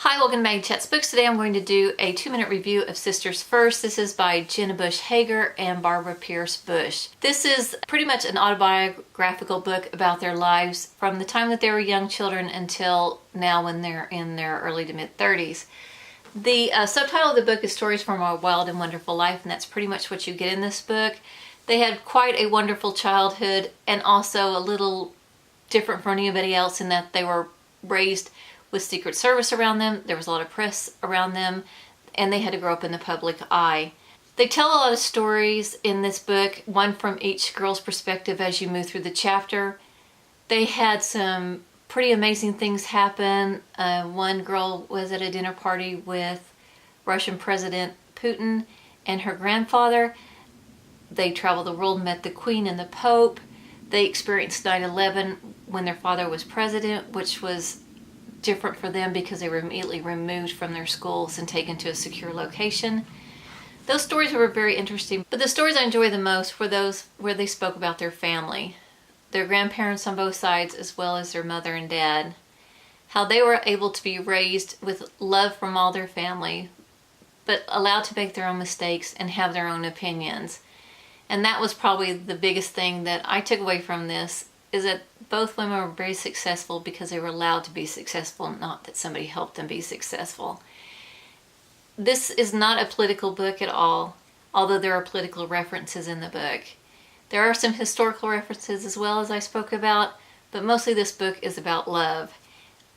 Hi, welcome to Maggie Chats Books. Today I'm going to do a 2-minute review of Sisters First. This is by Jenna Hager and Barbara Pierce Bush. This is pretty much an autobiographical book about their lives from the time that they were young children until now when they're in their early to mid-30s. The subtitle of the book is Stories from Our Wild and Wonderful Life, and that's pretty much what you get in this book. They had quite a wonderful childhood and also a little different from anybody else in that they were raised with Secret Service around them. There was a lot of press around them, and they had to grow up in the public eye. They tell a lot of stories in this book, one from each girl's perspective as you move through the chapter. They had some pretty amazing things happen. One girl was at a dinner party with Russian President Putin and her grandfather. They traveled the world, met the Queen and the Pope. They experienced 9/11 when their father was president, which was different for them because they were immediately removed from their schools and taken to a secure location. Those stories were very interesting, but the stories I enjoyed the most were those where they spoke about their family, their grandparents on both sides, as well as their mother and dad, how they were able to be raised with love from all their family, but allowed to make their own mistakes and have their own opinions. And that was probably the biggest thing that I took away from this, is that both women were very successful because they were allowed to be successful, not that somebody helped them be successful. This is not a political book at all, although there are political references in the book. There are some historical references as well, as I spoke about, but mostly this book is about love.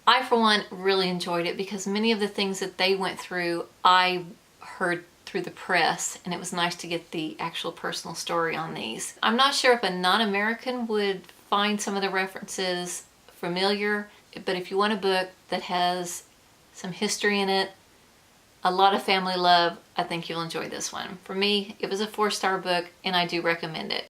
I, for one, really enjoyed it because many of the things that they went through, I heard through the press, and it was nice to get the actual personal story on these. I'm not sure if a non-American would find some of the references familiar, but if you want a book that has some history in it, a lot of family love, I think you'll enjoy this one. For me, it was a 4-star book, and I do recommend it.